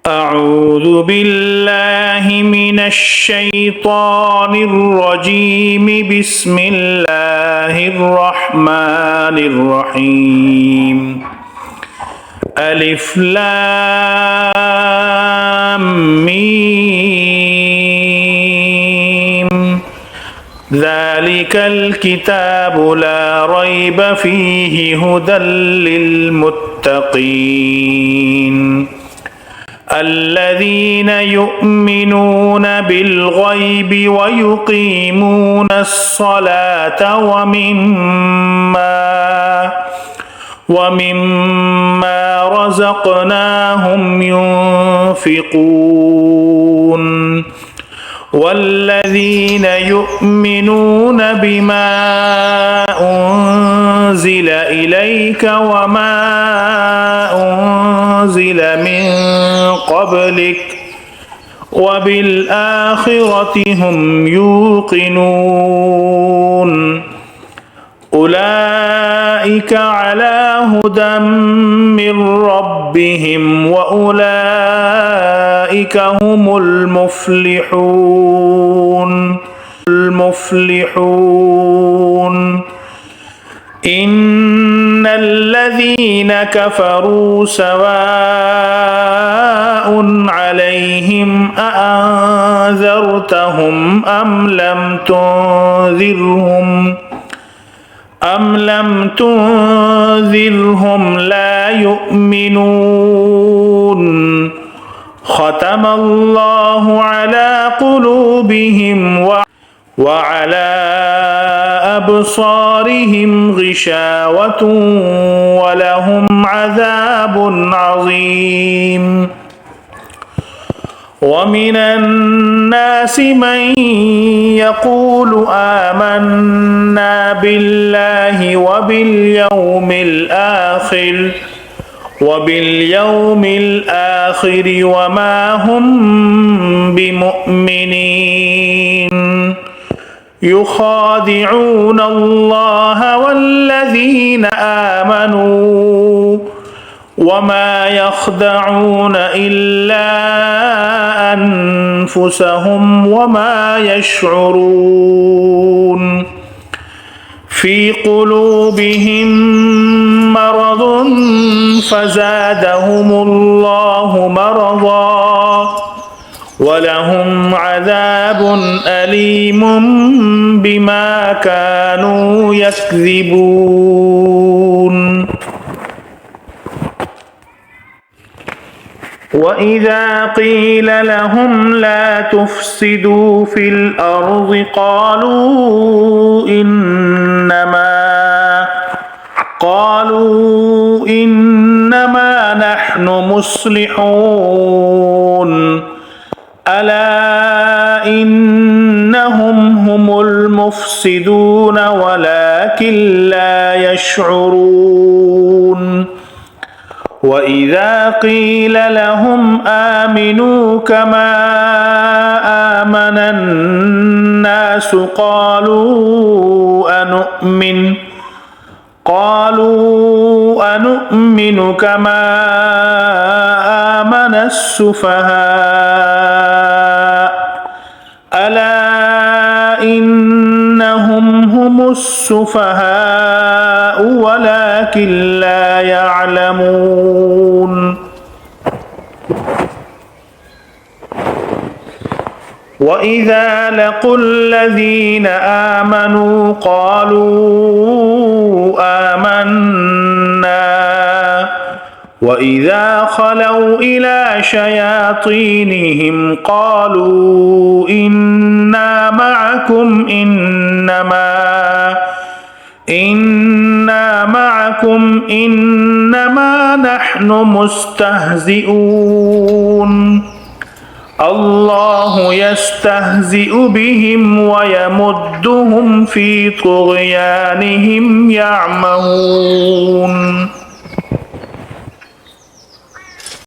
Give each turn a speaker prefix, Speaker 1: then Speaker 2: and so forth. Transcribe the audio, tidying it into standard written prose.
Speaker 1: أعوذ بالله من الشيطان الرجيم. بسم الله الرحمن الرحيم. ألف لام ميم. ذلك الكتاب لا ريب فيه هدى للمتقين الذين يؤمنون بالغيب ويقيمون الصلاة ومما رزقناهم ينفقون والذين يؤمنون بما أنزل إليك وما أنزل من قبلك وبالآخرة هم يوقنون أولئك على هدى من ربهم وأولئك هم المفلحون. إن الذين كفروا سواء عليهم أأنذرتهم أم لم تنذرهم لا يؤمنون. ختم الله على قلوبهم وعلى أبصارهم غشاوة ولهم عذاب عظيم. ومن الناس من يقول آمنا بالله وباليوم الآخر وما هم بمؤمنين. يخادعون الله والذين آمنوا وما يخدعون إلا أنفسهم وما يشعرون. في قلوبهم مرض فزادهم الله مرضا ولهم عذاب أليم بما كانوا يكذبون. وإذا قيل لهم لا تفسدوا في الأرض قالوا إنما نحن مصلحون. ألا إنهم هم المفسدون ولكن لا يشعرون. وإذا قيل لهم آمنوا كما آمن الناس قالوا أنؤمن كما آمن السفهاء. ألا إنهم هم السفهاء ولكن لا يعلمون. وإذا لقوا الذين آمنوا قالوا آمنا وإذا خلوا إلى شياطينهم قالوا إنا معكم إنما نحن مستهزئون. الله يستهزئ بهم ويمدهم في طغيانهم يعمهون.